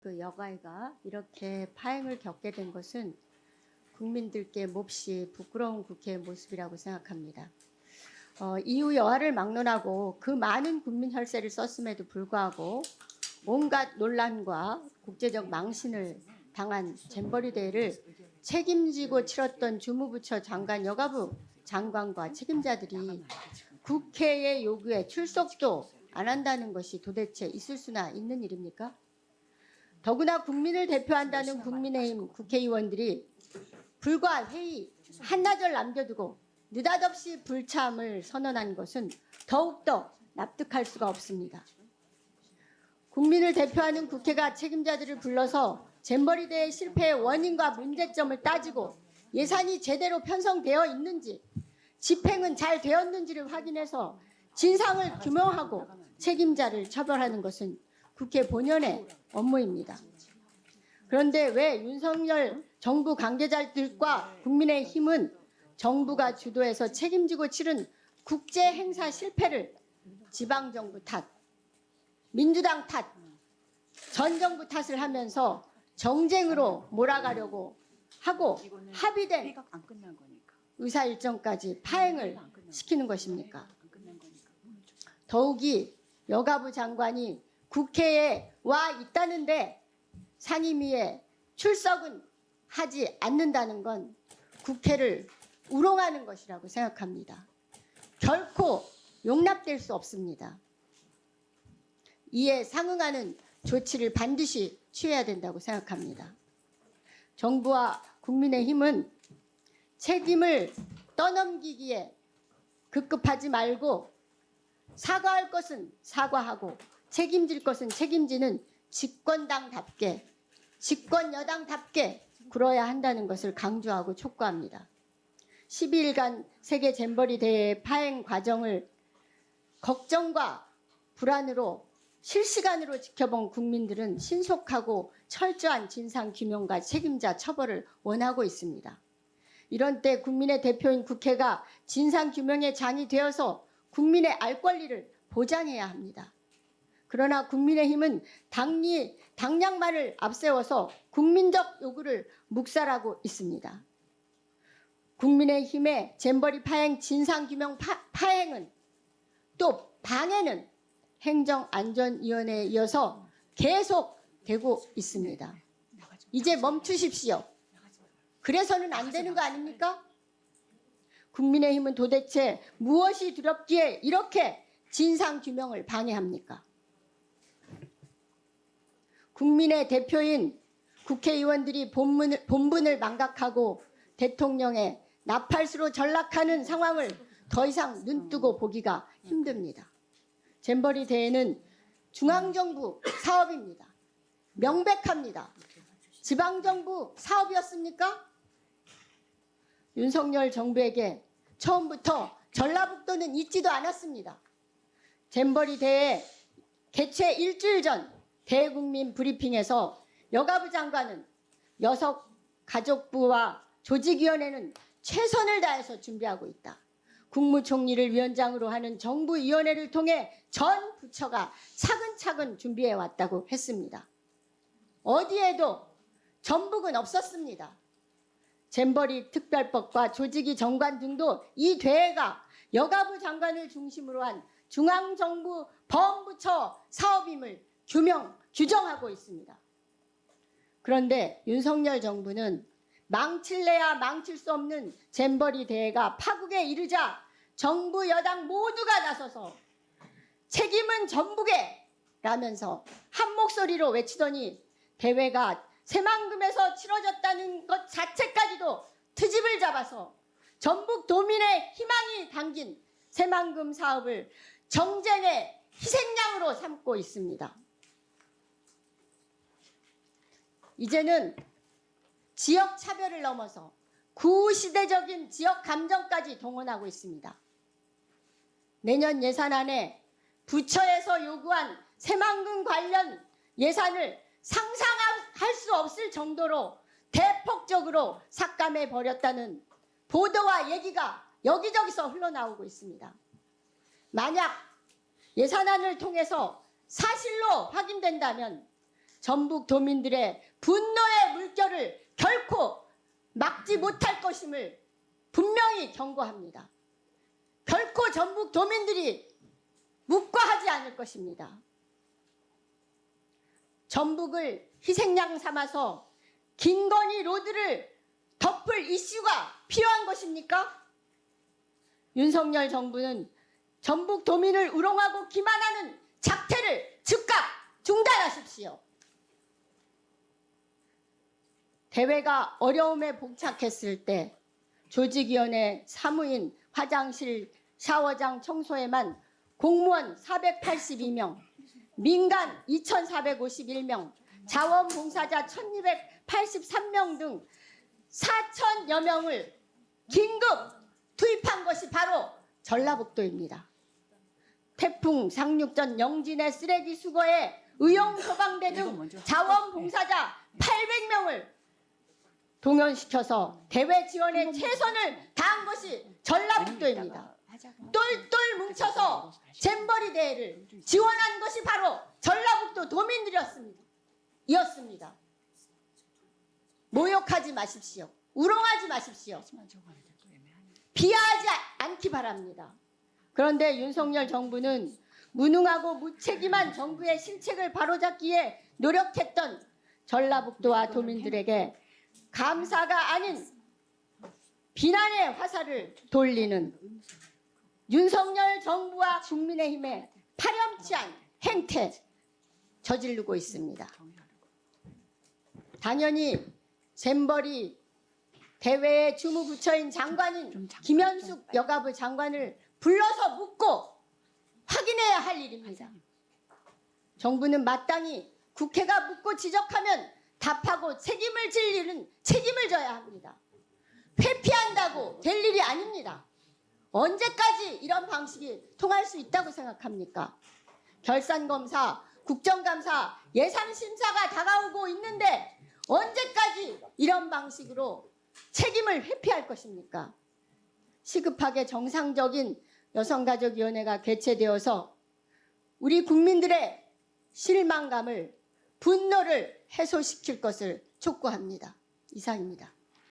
그 여가위가 이렇게 파행을 겪게 된 것은 국민들께 몹시 부끄러운 국회의 모습이라고 생각합니다. 이후 여하를 막론하고 그 많은 국민 혈세를 썼음에도 불구하고 온갖 논란과 국제적 망신을 당한 잼버리 대회를 책임지고 치렀던 주무부처 장관, 여가부 장관과 책임자들이 국회의 요구에 출석도 안 한다는 것이 도대체 있을 수나 있는 일입니까? 더구나 국민을 대표한다는 국민의힘 국회의원들이 불과 회의 한나절 남겨두고 느닷없이 불참을 선언한 것은 더욱더 납득할 수가 없습니다. 국민을 대표하는 국회가 책임자들을 불러서 잼버리 대회 실패의 원인과 문제점을 따지고 예산이 제대로 편성되어 있는지 집행은 잘 되었는지를 확인해서 진상을 규명하고 책임자를 처벌하는 것은 국회 본연의 업무입니다. 그런데 왜 윤석열 정부 관계자들과 국민의힘은 정부가 주도해서 책임지고 치른 국제 행사 실패를 지방정부 탓, 민주당 탓, 전 정부 탓을 하면서 정쟁으로 몰아가려고 하고 합의된 의사 일정까지 파행을 시키는 것입니까? 더욱이 여가부 장관이 국회에 와 있다는데 상임위에 출석은 하지 않는다는 건 국회를 우롱하는 것이라고 생각합니다. 결코 용납될 수 없습니다. 이에 상응하는 조치를 반드시 취해야 된다고 생각합니다. 정부와 국민의힘은 책임을 떠넘기기에 급급하지 말고 사과할 것은 사과하고 책임질 것은 책임지는 집권당답게, 집권여당답게 굴어야 한다는 것을 강조하고 촉구합니다. 12일간 세계 잼버리 대회 파행 과정을 걱정과 불안으로 실시간으로 지켜본 국민들은 신속하고 철저한 진상규명과 책임자 처벌을 원하고 있습니다. 이런 때 국민의 대표인 국회가 진상규명의 장이 되어서 국민의 알 권리를 보장해야 합니다. 그러나 국민의힘은 당량만을 앞세워서 국민적 요구를 묵살하고 있습니다. 국민의힘의 잼버리 파행 진상규명 파행은 또 방해는 행정안전위원회에 이어서 계속되고 있습니다. 이제 멈추십시오. 그래서는 안 되는 거 아닙니까? 국민의힘은 도대체 무엇이 두렵기에 이렇게 진상규명을 방해합니까? 국민의 대표인 국회의원들이 본분을 망각하고 대통령의 나팔수로 전락하는 상황을 더 이상 눈뜨고 보기가 힘듭니다. 잼버리 대회는 중앙정부 사업입니다. 명백합니다. 지방정부 사업이었습니까? 윤석열 정부에게 처음부터 전라북도는 있지도 않았습니다. 잼버리 대회 개최 일주일 전 대국민 브리핑에서 여가부 장관은 여성가족부와 조직위원회는 최선을 다해서 준비하고 있다. 국무총리를 위원장으로 하는 정부위원회를 통해 전 부처가 차근차근 준비해 왔다고 했습니다. 어디에도 전북은 없었습니다. 잼버리 특별법과 조직위 정관 등도 이 대회가 여가부 장관을 중심으로 한 중앙정부 범부처 사업임을 규정하고 있습니다. 그런데 윤석열 정부는 망칠래야 망칠 수 없는 잼버리 대회가 파국에 이르자 정부 여당 모두가 나서서 책임은 전북에 라면서 한 목소리로 외치더니 대회가 새만금에서 치러졌다는 것 자체까지도 트집을 잡아서 전북 도민의 희망이 담긴 새만금 사업을 정쟁의 희생양으로 삼고 있습니다. 이제는 지역 차별을 넘어서 구시대적인 지역 감정까지 동원하고 있습니다. 내년 예산안에 부처에서 요구한 새만금 관련 예산을 상상할 수 없을 정도로 대폭적으로 삭감해 버렸다는 보도와 얘기가 여기저기서 흘러나오고 있습니다. 만약 예산안을 통해서 사실로 확인된다면 전북 도민들의 분노의 물결을 결코 막지 못할 것임을 분명히 경고합니다. 결코 전북 도민들이 묵과하지 않을 것입니다. 전북을 희생양 삼아서 김건희 로드를 덮을 이슈가 필요한 것입니까? 윤석열 정부는 전북 도민을 우롱하고 기만하는 작태를 즉각 중단하십시오. 대회가 어려움에 봉착했을 때 조직위원회 사무인, 화장실, 샤워장 청소에만 공무원 482명, 민간 2,451명, 자원봉사자 1,283명 등 4,000여 명을 긴급 투입한 것이 바로 전라북도입니다. 태풍 상륙전 영진의 쓰레기 수거에 의용 소방대 등 자원봉사자 800명을 동원시켜서 대회 지원에 최선을 다한 것이 전라북도입니다. 똘똘 뭉쳐서 잼버리 대회를 지원한 것이 바로 전라북도 도민들이었습니다. 모욕하지 마십시오. 우롱하지 마십시오. 비하하지 않기 바랍니다. 그런데 윤석열 정부는 무능하고 무책임한 정부의 실책을 바로잡기에 노력했던 전라북도와 도민들에게 감사가 아닌 비난의 화살을 돌리는 윤석열 정부와 국민의힘의 파렴치한 행태 저지르고 있습니다. 당연히 잼버리 대회의 주무부처인 장관인 김현숙 여가부 장관을 불러서 묻고 확인해야 할 일입니다. 정부는 마땅히 국회가 묻고 지적하면 답하고 책임을 질 일은 책임을 져야 합니다. 회피한다고 될 일이 아닙니다. 언제까지 이런 방식이 통할 수 있다고 생각합니까? 결산검사, 국정감사, 예산심사가 다가오고 있는데 언제까지 이런 방식으로 책임을 회피할 것입니까? 시급하게 정상적인 여성가족위원회가 개최되어서 우리 국민들의 실망감을, 분노를 해소시킬 것을 촉구합니다. 이상입니다.